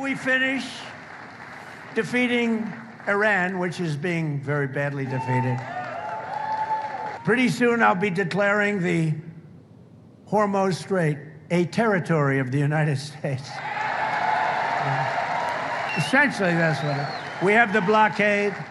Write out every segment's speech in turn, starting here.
we finish defeating Iran, which is being very badly defeated, pretty soon I'll be declaring the Hormuz Strait a territory of the United States. Essentially, that's what it is. We have the blockade.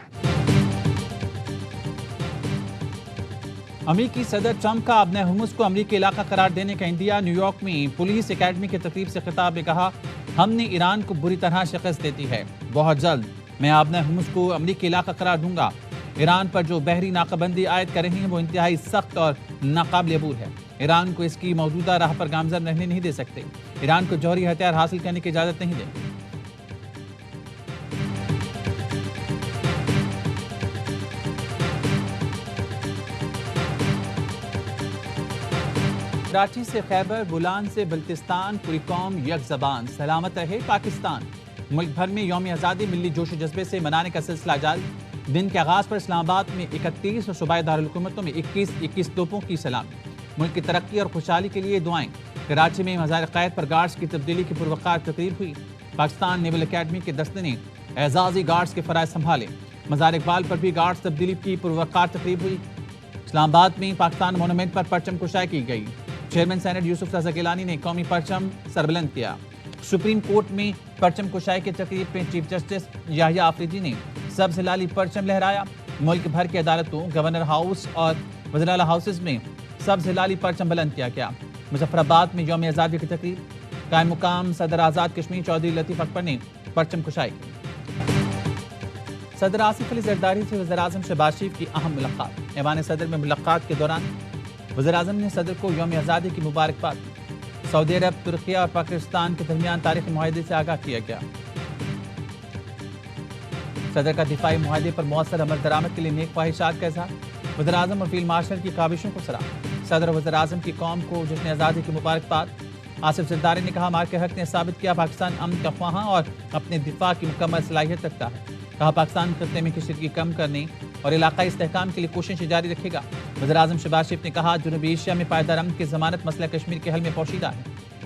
امریکی صدر Trump کا ابن Homs کو امریکی علاقہ قرار دینے کا انڈیا نیویارک میں پولیس اکیڈمی کی تقریب سے خطاب میں کہا، ہم نے ایران کو بری طرح شکست دیتی ہے، بہت جلد میں ابن حمص کو امریکی علاقہ قرار دوں گا۔ ایران پر جو بحری ناکہ بندی عائد کر رہی ہیں وہ انتہائی سخت اور ناقابل عبور ہے۔ ایران کو اس کی موجودہ راہ پر گامزن رہنے نہیں دے سکتے، ایران کو جوہری ہتھیار حاصل کرنے کی اجازت نہیں دیں گے۔ کراچی سے خیبر، بولان سے بلتستان، پوری قوم یک زبان، سلامت رہے پاکستان۔ ملک بھر میں یوم آزادی ملی جوش و جذبے سے منانے کا سلسلہ جاری۔ دن کے آغاز پر اسلام آباد میں 31 اور صوبائی دارالحکومتوں میں 21 توپوں کی سلامی۔ ملک کی ترقی اور خوشحالی کے لیے دعائیں۔ کراچی میں مزار قائد پر گارڈز کی تبدیلی کی پروقار تقریب ہوئی۔ پاکستان نیول اکیڈمی کے دستے نے اعزازی گارڈز کے فرائض سنبھالے۔ مزار اقبال پر بھی گارڈز تبدیلی کی پروقار تقریب ہوئی۔ اسلام آباد میں پاکستان مونومنٹ پر پرچم کشائی کی گئی۔ چیئرمین سینٹ یوسف رضا گیلانی نے قومی پرچم سربلند کیا۔ سپریم کورٹ میں پرچم کشائی کی تقریب میں چیف جسٹس یحییٰ آفریدی نے سبز ہلالی پرچم لہرایا۔ ملک بھر کی عدالتوں، گورنر ہاؤس اور وزراء ہاؤسز میں سبز ہلالی پرچم بلند کیا گیا۔ مظفر آباد میں یوم آزادی کی تقریب، قائم مقام صدر آزاد کشمیر چودھری لطیف اکبر نے پرچم کشائی کی۔ صدر آصف علی زرداری سے وزیر اعظم شہباز شریف کی اہم ملاقات۔ ایوان صدر میں ملاقات کے دوران وزیر اعظم نے صدر کو یوم آزادی کی مبارکباد دی۔ سعودی عرب، ترکیہ اور پاکستان کے درمیان تاریخی معاہدے سے آگاہ کیا گیا۔ صدر کا دفاعی معاہدے پر مؤثر عمل درآمد کے لیے نیک خواہشات کا اظہار۔ وزیر اعظم اور فیلڈ مارشل کی کاوشوں کو سراہا۔ صدر اور وزیر اعظم کی قوم کو جشن آزادی کی مبارکباد۔ آصف زرداری نے کہا، مارکے حق نے ثابت کیا پاکستان امن کا خواہاں اور اپنے دفاع کی مکمل صلاحیت رکھتا ہے۔ کہا، پاکستان خطے میں کشیدگی کم کرنے اور علاقائی استحکام کے لیے کوششیں جاری رکھے گا۔ وزیر اعظم شہباز شریف نے کہا، جنوبی ایشیا میں پائیدار امن کی ضمانت مسئلہ کشمیر کے حل میں پوشیدہ ہے۔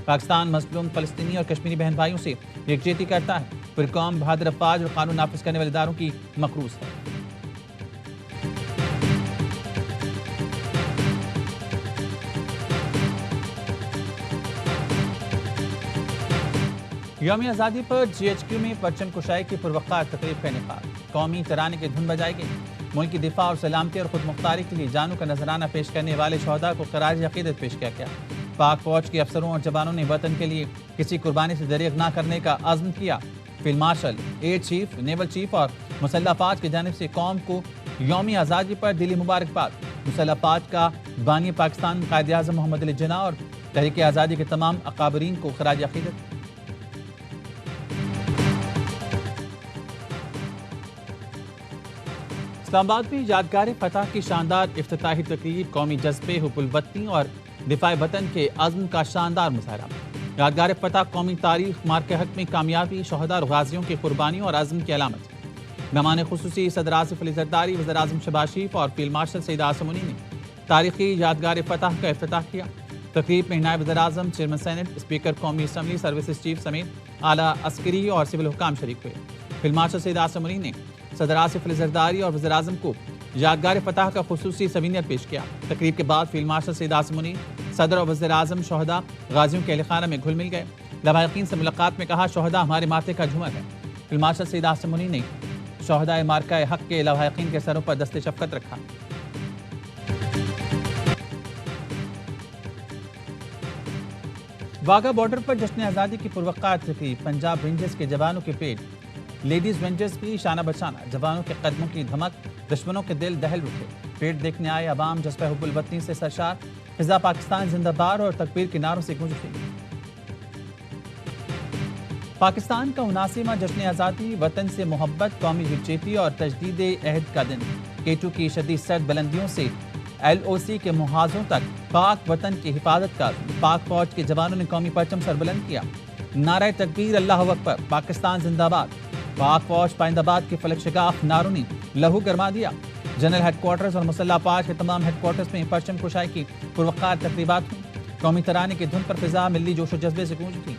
پاکستان مظلوم فلسطینی اور کشمیری بہن بھائیوں سے یکجہتی کرتا ہے۔ پوری قوم بہادر افواج اور قانون نافذ کرنے والے اداروں کی مقروض ہے۔ یوم آزادی پر جی ایچ کیو میں پرچم کشائی کی پروقار تقریب کا انعقاد۔ قومی ترانے کی دھن بجائی گئی۔ ملک کی دفاع اور سلامتی اور خود مختاری کے لیے جانوں کا نذرانہ پیش کرنے والے شہداء کو خراج عقیدت پیش کیا گیا۔ پاک فوج کے افسروں اور جوانوں نے وطن کے لیے کسی قربانی سے دریغ نہ کرنے کا عزم کیا۔ Field marshal, air chief, naval chief اور مسلح افواج کی جانب سے قوم کو یوم آزادی پر دلی مبارکباد۔ مسلح افواج کا بانی پاکستان قائد اعظم محمد علی جناح اور تحریک آزادی کے تمام اکابرین کو خراج عقیدت۔ اسلام آباد میں یادگار فتح کی شاندار افتتاحی تقریب، قومی جذبے، حب الوطنی اور دفاع وطن کے عزم کا شاندار مظاہرہ۔ یادگار فتح قومی تاریخ، مارکے حق میں کامیابی، شہداء اور غازیوں کی قربانیوں اور عزم کی علامت ہے۔ مہمان خصوصی صدر آصف علی زرداری، وزیر اعظم شہباز شریف اور فیلڈ مارشل سعید عاصم منی نے تاریخی یادگار فتح کا افتتاح کیا۔ تقریب میں نائب وزیر اعظم، چیئرمین سینٹ، اسپیکر قومی اسمبلی، سروسز چیف سمیت اعلیٰ عسکری اور سول حکام شریک ہوئے۔ فیلڈ مارشل سعید عاصم منی نے صدر آصف علی زرداری اور وزیر اعظم کو یادگار فتح کا خصوصی سوینئر پیش کیا۔ تقریب کے بعد فیلڈ مارشل سعید عاصم منی، صدر اور وزیر اعظم شہداء غازیوں کے اہل خانہ میں گھل مل گئے۔ لواحقین سے ملاقات میں کہا، شہداء ہمارے ماتھے کا جھومر ہے۔ فیلڈ مارشل سعید عاصم منی نے شہداء مارکہ حق کے لواحقین کے سروں پر دست شفقت رکھا۔ واگا بارڈر پر جشن آزادی کی پروقار تقریب، پنجاب رینجرز کے جوانوں کے پیٹ، لیڈیز رینجرز بھی شانہ بشانہ، جوانوں کے قدموں کی دھمک، دشمنوں کے دل دہل اٹھے۔ پیٹ دیکھنے آئے عوام جذبہ حب الوطنی سے سرشار، فضا پاکستان زندہ باد اور تکبیر کے نعروں سے گونج اٹھی۔ پاکستان کا 79واں جشن آزادی، وطن سے محبت، قومی یکجہتی اور تجدید عہد کا دن۔ K2 کی شدید سرد بلندیوں سے LOC کے محاذوں تک پاک وطن کی حفاظت کا عزم۔ پاک فوج کے جوانوں نے قومی پرچم سربلند کیا۔ نعرہ تکبیر، اللہ اکبر، پاکستان زندہ باد۔ پاک فوج پائند آباد کے فلک شگاف نعروں نے لہو گرما دیا۔ جنرل ہیڈ کوارٹرز اور مسلح افواج کے تمام ہیڈ کوارٹرز میں پرچم کشائی کی پروقار تقریبات ہوئی۔ قومی ترانے کی دھن پر فضا ملی جوش و جذبے سے گونج اٹھی۔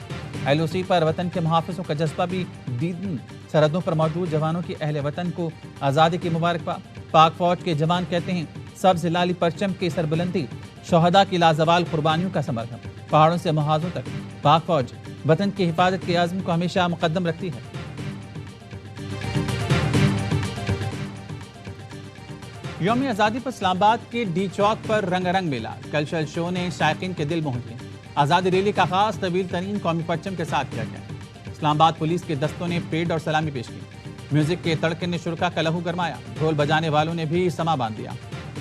LOC پر وطن کے محافظوں کا جذبہ بھی دیدن سرحدوں پر موجود جوانوں کی اہل وطن کو آزادی کی مبارکباد۔ پاک فوج کے جوان کہتے ہیں سبز لالی پرچم کی سربلندی شہداء کی لازوال قربانیوں کا ثمر ہے۔ پہاڑوں سے محاذوں تک پاک فوج وطن کی حفاظت کے عزم کو ہمیشہ مقدم رکھتی ہے۔ یوم آزادی پر اسلام آباد کے ڈی چوک پر رنگ رنگ میلہ کلچرل شو نے شائقین کے دل موہ لیے۔ آزادی ریلی کا آغاز طویل ترین قومی پرچم کے ساتھ کیا گیا۔ اسلام آباد پولیس کے دستوں نے پریڈ اور سلامی پیش کی۔ میوزک کے تڑکے نے شرکا کا لہو گرمایا۔ ڈھول بجانے والوں نے بھی سما باندھ دیا۔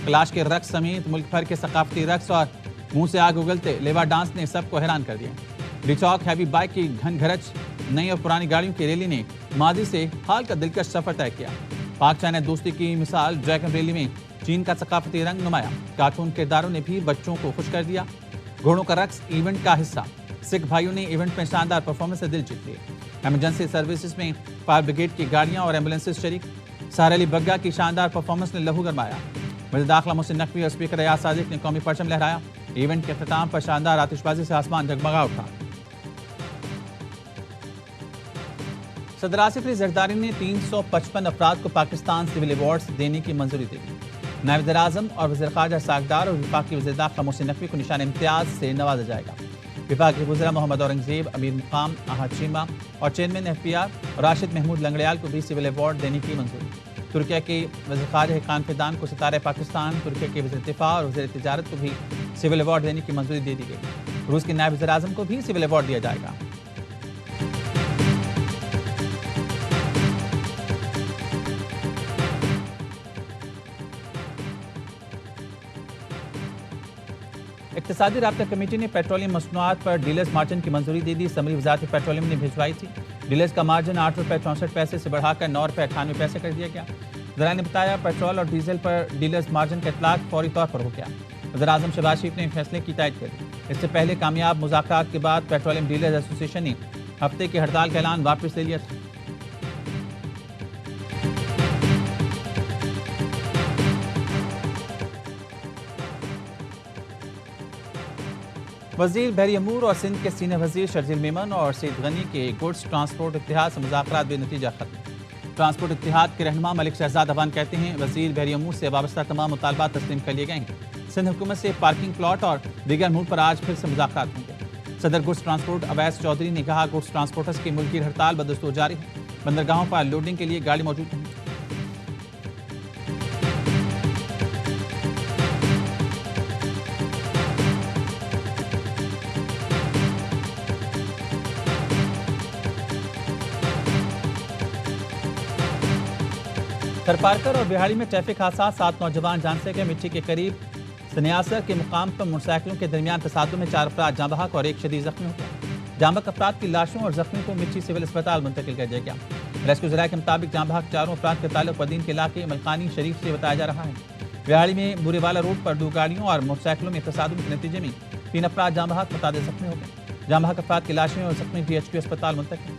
کلاش کے رقص سمیت ملک بھر کے ثقافتی رقص اور منہ سے آگ اگلتے لیوا ڈانس نے سب کو حیران کر دیا۔ ڈی چوک ہیوی بائک کی گھن گھرچ نئی اور پرانی گاڑیوں کی ریلی نے ماضی سے حال کا دلکش سفر طے کیا۔ پاک چائنا دوستی کی مثال ڈریگن ریلی میں چین کا ثقافتی رنگ نمایا۔ کارٹون کرداروں نے بھی بچوں کو خوش کر دیا۔ گھوڑوں کا رقص ایونٹ کا حصہ۔ سکھ بھائیوں نے ایونٹ میں شاندار پرفارمنس سے دل جیت لیے۔ ایمرجنسی سروسز میں فائر بریگیڈ کی گاڑیاں اور ایمبولینسز شریک۔ سہر علی بگا کی شاندار پرفارمنس نے لہو گرمایا۔ وزیر داخلہ محسن نقوی اور اسپیکر ایاز صادق نے قومی پرچم لہرایا۔ ایونٹ کے اختتام پر شاندار آتش بازی سے آسمان جگمگا اٹھا۔ صدر آصف علی زرداری نے 355 افراد کو پاکستان سول ایوارڈز دینے کی منظوری دے دی۔ نائب وزیر اعظم اور وزیر خارجہ ساکھدار اور وفاقی وزیر داخلہ محسن نقوی کو نشان امتیاز سے نوازا جائے گا۔ وفاقی وزراء محمد اورنگزیب، امیر مقام احد چیمہ اور چیئرمین FPR راشد محمود لنگڑیال کو بھی سول ایوارڈ دینے کی منظوری۔ ترکیہ کے وزیر خارجہ حقان فیدان کو ستارہ پاکستان، ترکیہ کے وزیر دفاع اور وزیر تجارت کو بھی سول ایوارڈ دینے کی منظوری دے دی گئی۔ روس کے نائب وزیر اعظم کو بھی سول ایوارڈ دیا جائے گا۔ اقتصادی رابطہ کمیٹی نے پیٹرولیم مصنوعات پر ڈیلرز مارجن کی منظوری دے دی۔ سمری وزارت پیٹرولیم نے بھجوائی تھی۔ ڈیلرز کا مارجن 8 روپے 64 پیسے سے بڑھا کر 9 روپے 98 پیسے کر دیا گیا۔ ذرائع نے بتایا پیٹرول اور ڈیزل پر ڈیلرز مارجن کا اطلاق فوری طور پر ہو گیا۔ وزیر اعظم شہباز شریف نے فیصلے کی تائید کر دی۔ اس سے پہلے کامیاب مذاکرات کے بعد پیٹرولیم ڈیلرز ایسوسی ایشن نے ہفتے کی ہڑتال کا اعلان واپس لے لیا تھا۔ وزیر بحری امور اور سندھ کے سینئر وزیر شرجیل میمن اور سید غنی کے گڈز ٹرانسپورٹ اتحاد سے مذاکرات بے نتیجہ ختم۔ ٹرانسپورٹ اتحاد کے رہنما ملک شہزاد افغان کہتے ہیں وزیر بحری امور سے وابستہ تمام مطالبات تسلیم کر لیے گئے ہیں۔ سندھ حکومت سے پارکنگ پلاٹ اور دیگر امور پر آج پھر سے مذاکرات ہوں گے۔ صدر گڈز ٹرانسپورٹ اویس چودھری نے کہا گڈز ٹرانسپورٹرز کی ملکی ہڑتال بدستور جاری ہے۔ بندرگاہوں پر لوڈنگ کے لیے گاڑی موجود نہیں۔ تھرپارکر اور بہاڑی میں ٹریفک حادثہ 7 نوجوان جان سے گئے۔ مٹی کے قریب سنیاسر کے مقام پر موٹر سائیکلوں کے درمیان تصادم میں 4 افراد جاں بحق اور 1 شدید زخمی ہو گیا۔ جاں بحق افراد کی لاشوں اور زخمیوں کو مٹی سول اسپتال منتقل کر دیا گیا۔ ریسکیو ذرائع کے مطابق جاں بحق چاروں افراد کے تعلق بدین کے علاقے ملکانی شریف سے بتایا جا رہا ہے۔ بہاڑی میں بورے والا روڈ پر 2 گاڑیوں اور موٹر سائیکلوں میں تصادم کے نتیجے میں 3 افراد جاں بحق متعدد زخمی ہو گئے۔ جاں بحق افراد کی لاشیں اور زخمی DHQ اسپتال منتقل۔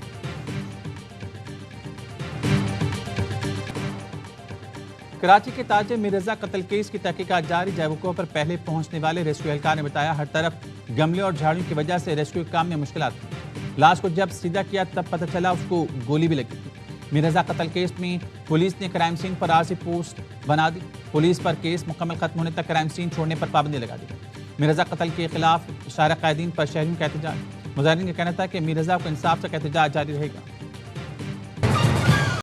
کراچی کے تاجر میر رضا قتل کیس کی تحقیقات جاری۔ جائے وقوع پر پہلے پہنچنے والے ریسکیو اہلکار نے بتایا ہر طرف گملے اور جھاڑیوں کی وجہ سے ریسکیو کام میں مشکلات تھیں۔ لاش کو جب سیدھا کیا تب پتہ چلا اس کو گولی بھی لگی تھی۔ میر رضا قتل کیس میں پولیس نے کرائم سین پر عارضی پوسٹ بنا دی۔ پولیس پر کیس مکمل ختم ہونے تک کرائم سین چھوڑنے پر پابندی لگا دی۔ میر رضا قتل کے خلاف شارع قائدین پر شہریوں کا احتجاج۔ مظاہرین کا کہنا تھا کہ میر رضا کو انصاف تک احتجاج جاری رہے گا۔